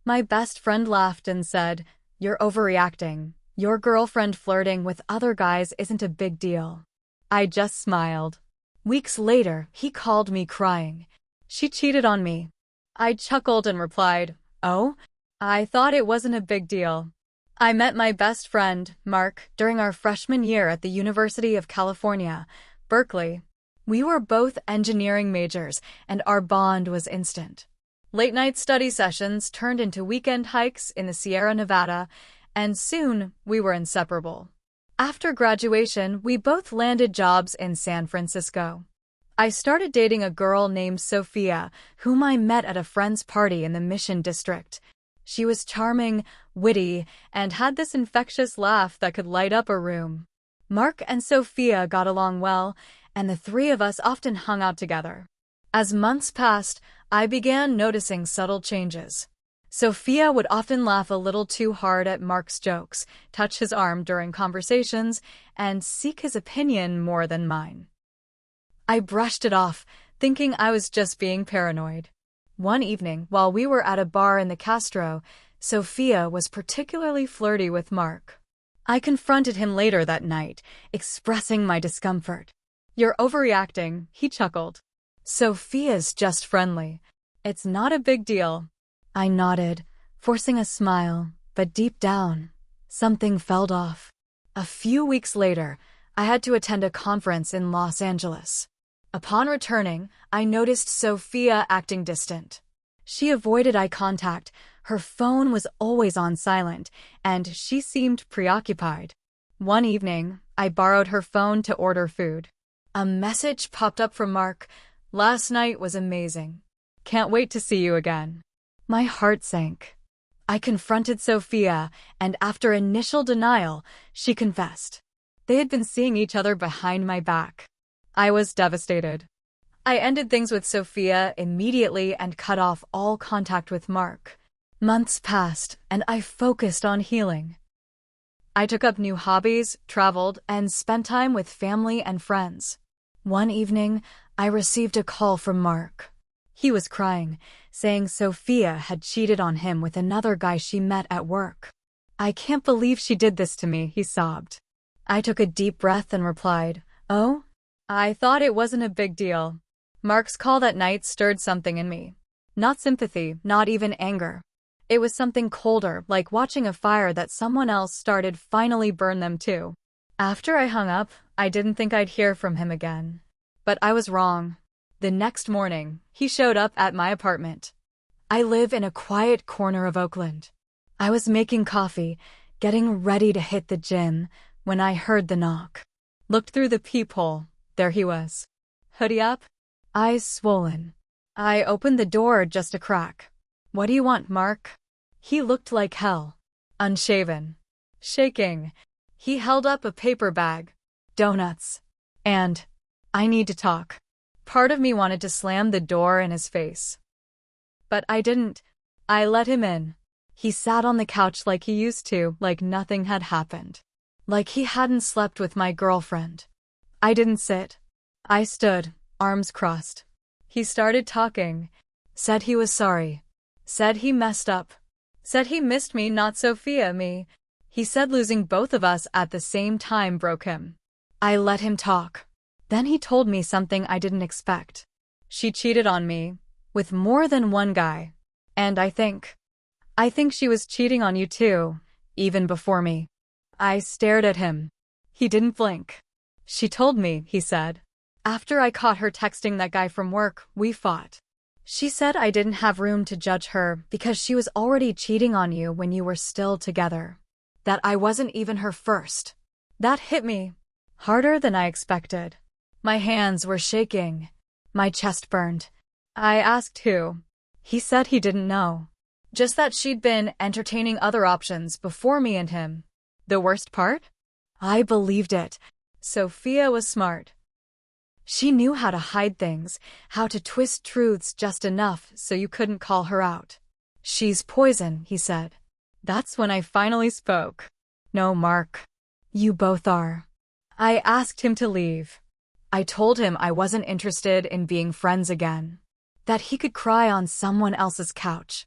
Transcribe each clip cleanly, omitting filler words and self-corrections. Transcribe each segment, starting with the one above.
My best friend laughed and said, "You're overreacting. Your girlfriend flirting with other guys isn't a big deal." I just smiled. Weeks later, he called me crying. "She cheated on me." I chuckled and replied, "Oh? I thought it wasn't a big deal." I met my best friend, Mark, during our freshman year at the University of California, Berkeley. We were both engineering majors, and our bond was instant. Late-night study sessions turned into weekend hikes in the Sierra Nevada, and soon we were inseparable. After graduation, we both landed jobs in San Francisco. I started dating a girl named Sophia, whom I met at a friend's party in the Mission District. She was charming, witty, and had this infectious laugh that could light up a room. Mark and Sophia got along well, and the three of us often hung out together. As months passed, I began noticing subtle changes. Sophia would often laugh a little too hard at Mark's jokes, touch his arm during conversations, and seek his opinion more than mine. I brushed it off, thinking I was just being paranoid. One evening, while we were at a bar in the Castro, Sophia was particularly flirty with Mark. I confronted him later that night, expressing my discomfort. "You're overreacting," he chuckled. "Sophia's just friendly. It's not a big deal." I nodded, forcing a smile, but deep down, something felt off. A few weeks later, I had to attend a conference in Los Angeles. Upon returning, I noticed Sophia acting distant. She avoided eye contact, her phone was always on silent, and she seemed preoccupied. One evening, I borrowed her phone to order food. A message popped up from Mark. "Last night was amazing. Can't wait to see you again." My heart sank. I confronted Sophia, and after initial denial, she confessed. They had been seeing each other behind my back. I was devastated. I ended things with Sophia immediately and cut off all contact with Mark. Months passed, and I focused on healing. I took up new hobbies, traveled, and spent time with family and friends. One evening, I received a call from Mark. He was crying, saying Sophia had cheated on him with another guy she met at work. "I can't believe she did this to me," he sobbed. I took a deep breath and replied, "Oh? I thought it wasn't a big deal." Mark's call that night stirred something in me. Not sympathy, not even anger. It was something colder, like watching a fire that someone else started finally burn them too. After I hung up, I didn't think I'd hear from him again. But I was wrong. The next morning, he showed up at my apartment. I live in a quiet corner of Oakland. I was making coffee, getting ready to hit the gym, when I heard the knock. Looked through the peephole. There he was. Hoodie up, eyes swollen. I opened the door just a crack. "What do you want, Mark?" He looked like hell. Unshaven. Shaking. He held up a paper bag. "Donuts. And I need to talk." Part of me wanted to slam the door in his face. But I didn't. I let him in. He sat on the couch like he used to, like nothing had happened. Like he hadn't slept with my girlfriend. I didn't sit. I stood, arms crossed. He started talking. Said he was sorry. Said he messed up. Said he missed me, not Sophia, me. He said losing both of us at the same time broke him. I let him talk. Then he told me something I didn't expect. She cheated on me, with more than one guy. And I think she was cheating on you too, even before me. I stared at him. He didn't blink. "She told me," he said. "After I caught her texting that guy from work, we fought. She said I didn't have room to judge her because she was already cheating on you when you were still together. That I wasn't even her first." That hit me harder than I expected. My hands were shaking. My chest burned. I asked who. He said he didn't know. Just that she'd been entertaining other options before me and him. The worst part? I believed it. Sophia was smart. She knew how to hide things, how to twist truths just enough so you couldn't call her out. "She's poison," he said. That's when I finally spoke. "No, Mark. You both are." I asked him to leave. I told him I wasn't interested in being friends again. That he could cry on someone else's couch.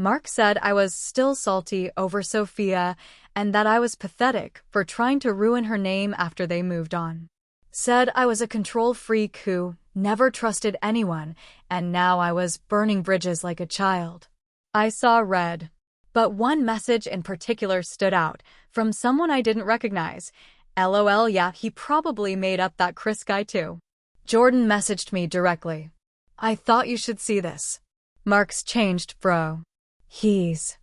Mark said I was still salty over Sophia and that I was pathetic for trying to ruin her name after they moved on. Said I was a control freak who never trusted anyone, and now I was burning bridges like a child. I saw red. But one message in particular stood out, from someone I didn't recognize. LOL, yeah, he probably made up that Chris guy too. Jordan messaged me directly. I thought you should see this. Mark's changed, bro. He's,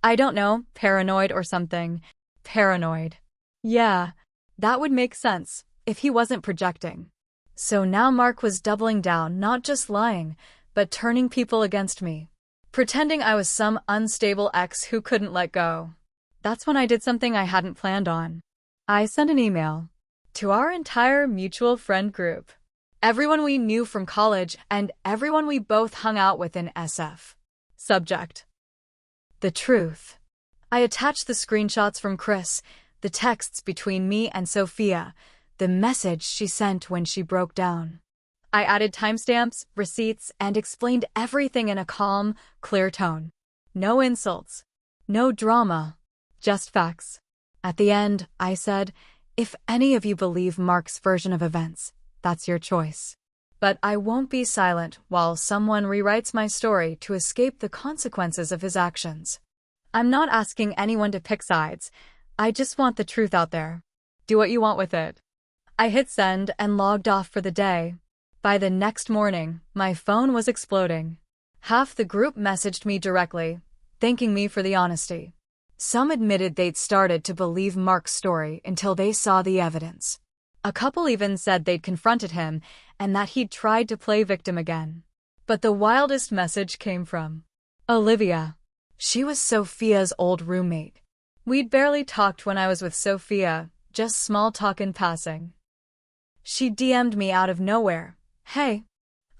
I don't know, paranoid or something. Paranoid. Yeah, that would make sense if he wasn't projecting. So now Mark was doubling down, not just lying, but turning people against me. Pretending I was some unstable ex who couldn't let go. That's when I did something I hadn't planned on. I sent an email to our entire mutual friend group. Everyone we knew from college and everyone we both hung out with in SF. Subject: the truth. I attached the screenshots from Chris, the texts between me and Sophia, the message she sent when she broke down. I added timestamps, receipts, and explained everything in a calm, clear tone. No insults. No drama. Just facts. At the end, I said, if any of you believe Mark's version of events, that's your choice. But I won't be silent while someone rewrites my story to escape the consequences of his actions. I'm not asking anyone to pick sides. I just want the truth out there. Do what you want with it. I hit send and logged off for the day. By the next morning, my phone was exploding. Half the group messaged me directly, thanking me for the honesty. Some admitted they'd started to believe Mark's story until they saw the evidence. A couple even said they'd confronted him and that he'd tried to play victim again. But the wildest message came from Olivia. She was Sophia's old roommate. We'd barely talked when I was with Sophia, just small talk in passing. She DM'd me out of nowhere. Hey,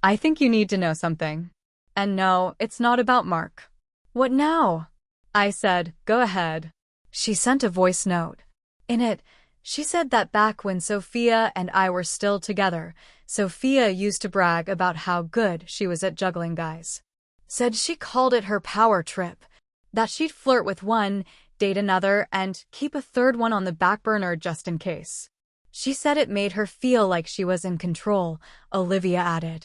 I think you need to know something. And no, it's not about Mark. What now? I said, go ahead. She sent a voice note. In it, she said that back when Sophia and I were still together, Sophia used to brag about how good she was at juggling guys. Said she called it her power trip, that she'd flirt with one, date another, and keep a third one on the back burner just in case. She said it made her feel like she was in control, Olivia added.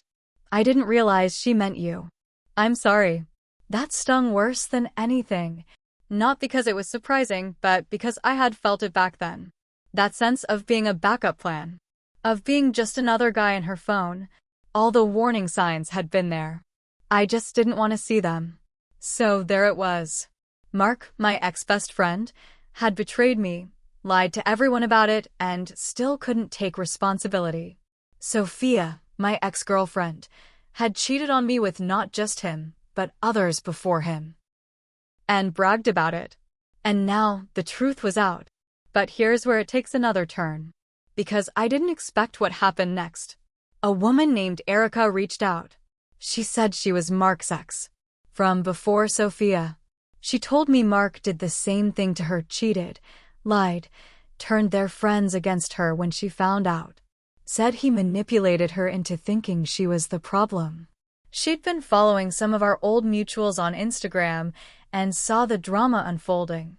I didn't realize she meant you. I'm sorry. That stung worse than anything. Not because it was surprising, but because I had felt it back then. That sense of being a backup plan. Of being just another guy in her phone. All the warning signs had been there. I just didn't want to see them. So there it was. Mark, my ex-best friend, had betrayed me, lied to everyone about it, and still couldn't take responsibility. Sophia, my ex-girlfriend, had cheated on me with not just him, but others before him. And bragged about it. And now the truth was out. But here's where it takes another turn. Because I didn't expect what happened next. A woman named Erica reached out. She said she was Mark's ex. From before Sophia. She told me Mark did the same thing to her, cheated, lied, turned their friends against her when she found out. Said he manipulated her into thinking she was the problem. She'd been following some of our old mutuals on Instagram and saw the drama unfolding.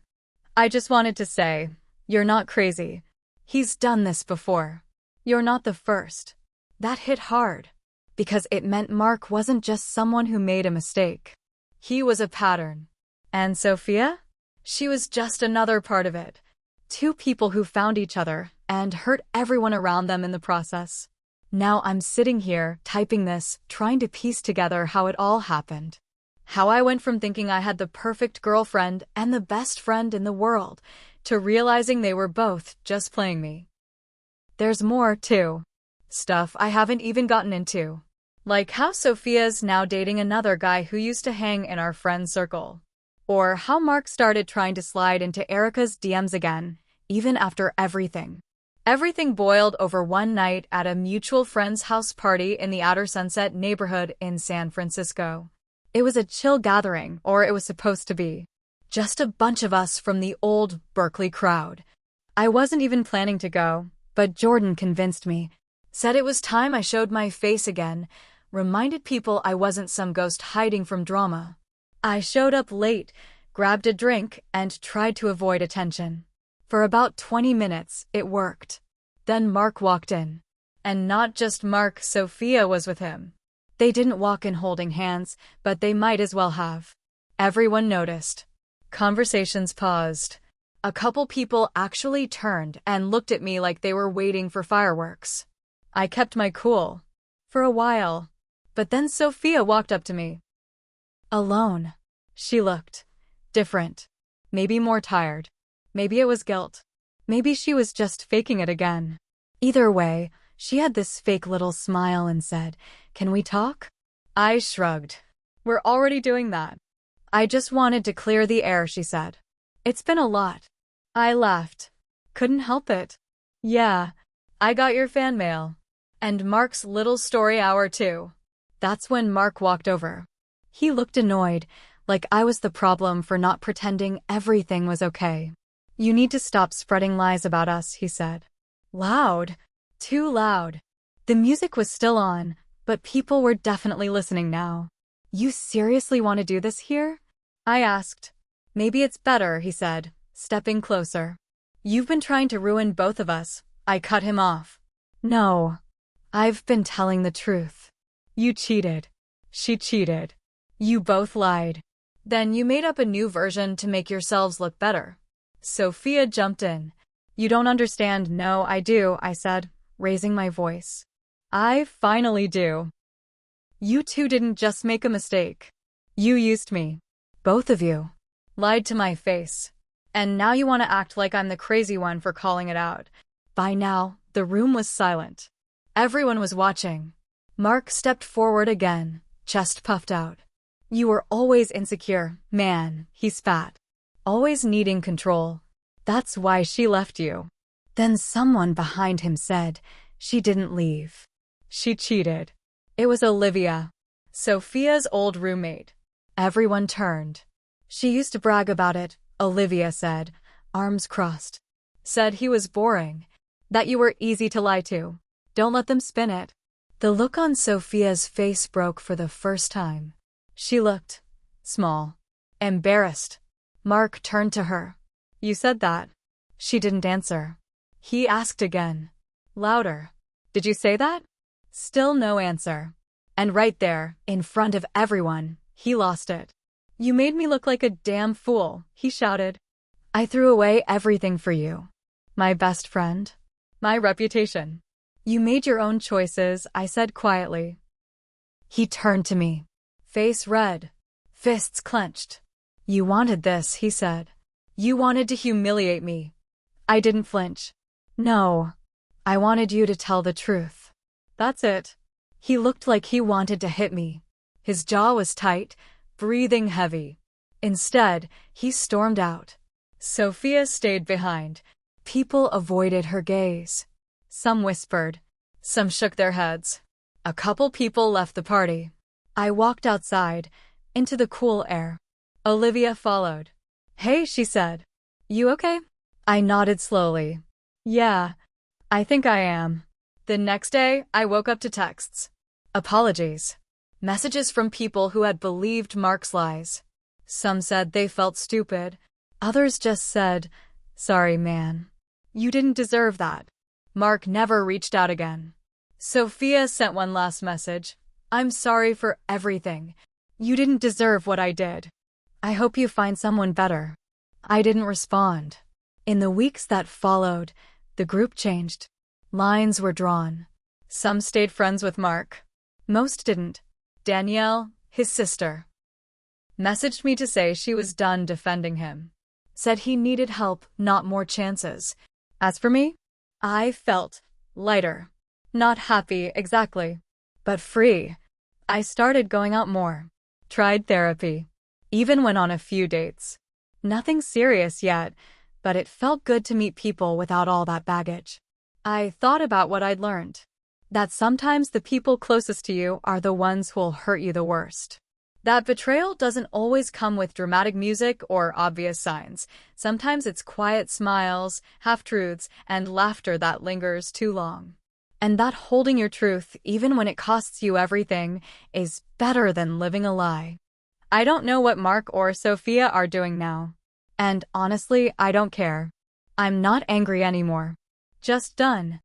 I just wanted to say, you're not crazy. He's done this before. You're not the first. That hit hard. Because it meant Mark wasn't just someone who made a mistake. He was a pattern. And Sophia? She was just another part of it. Two people who found each other and hurt everyone around them in the process. Now I'm sitting here, typing this, trying to piece together how it all happened. How I went from thinking I had the perfect girlfriend and the best friend in the world, to realizing they were both just playing me. There's more, too. Stuff I haven't even gotten into. Like how Sophia's now dating another guy who used to hang in our friend circle. Or how Mark started trying to slide into Erica's DMs again, even after everything. Everything boiled over one night at a mutual friend's house party in the Outer Sunset neighborhood in San Francisco. It was a chill gathering, or it was supposed to be. Just a bunch of us from the old Berkeley crowd. I wasn't even planning to go, but Jordan convinced me. Said it was time I showed my face again, reminded people I wasn't some ghost hiding from drama. I showed up late, grabbed a drink, and tried to avoid attention. For about 20 minutes, it worked. Then Mark walked in. And not just Mark, Sophia was with him. They didn't walk in holding hands, but they might as well have. Everyone noticed. Conversations paused. A couple people actually turned and looked at me like they were waiting for fireworks. I kept my cool. For a while. But then Sophia walked up to me. Alone. She looked different. Maybe more tired. Maybe it was guilt. Maybe she was just faking it again. Either way, she had this fake little smile and said, "Can we talk?" I shrugged. "We're already doing that." "I just wanted to clear the air," she said. "It's been a lot." I laughed. Couldn't help it. "Yeah, I got your fan mail. And Mark's little story hour too." That's when Mark walked over. He looked annoyed, like I was the problem for not pretending everything was okay. "You need to stop spreading lies about us," he said. Loud. Too loud. The music was still on, but people were definitely listening now. "You seriously want to do this here?" I asked. "Maybe it's better," he said, stepping closer. "You've been trying to ruin both of us." I cut him off. "No. I've been telling the truth." "You cheated." "She cheated." "You both lied. Then you made up a new version to make yourselves look better." Sophia jumped in. "You don't understand." "No, I do," I said, raising my voice. "I finally do. You two didn't just make a mistake. You used me. Both of you. Lied to my face. And now you want to act like I'm the crazy one for calling it out." By now, the room was silent. Everyone was watching. Mark stepped forward again, chest puffed out. "You were always insecure, man," he spat. "Always needing control. That's why she left you." Then someone behind him said, "She didn't leave. She cheated." It was Olivia, Sophia's old roommate. Everyone turned. "She used to brag about it," Olivia said, arms crossed. "Said he was boring. That you were easy to lie to. Don't let them spin it." The look on Sophia's face broke for the first time. She looked small, embarrassed. Mark turned to her. "You said that." She didn't answer. He asked again, louder, "Did you say that?" Still no answer. And right there, in front of everyone, he lost it. "You made me look like a damn fool," he shouted. "I threw away everything for you. My best friend. My reputation. You made your own choices," I said quietly. He turned to me, face red, fists clenched. "You wanted this," he said. "You wanted to humiliate me." I didn't flinch. "No. I wanted you to tell the truth. That's it." He looked like he wanted to hit me. His jaw was tight, breathing heavy. Instead, he stormed out. Sophia stayed behind. People avoided her gaze. Some whispered. Some shook their heads. A couple people left the party. I walked outside, into the cool air. Olivia followed. "Hey," she said. "You okay?" I nodded slowly. "Yeah, I think I am." The next day, I woke up to texts. Apologies. Messages from people who had believed Mark's lies. Some said they felt stupid. Others just said, "Sorry, man. You didn't deserve that." Mark never reached out again. Sophia sent one last message. "I'm sorry for everything. You didn't deserve what I did. I hope you find someone better." I didn't respond. In the weeks that followed, the group changed. Lines were drawn. Some stayed friends with Mark. Most didn't. Danielle, his sister, messaged me to say she was done defending him. Said he needed help, not more chances. As for me, I felt lighter. Not happy exactly, but free. I started going out more. Tried therapy. Even went on a few dates. Nothing serious yet, but it felt good to meet people without all that baggage. I thought about what I'd learned. That sometimes the people closest to you are the ones who'll hurt you the worst. That betrayal doesn't always come with dramatic music or obvious signs. Sometimes it's quiet smiles, half-truths, and laughter that lingers too long. And that holding your truth, even when it costs you everything, is better than living a lie. I don't know what Mark or Sophia are doing now. And honestly, I don't care. I'm not angry anymore. Just done.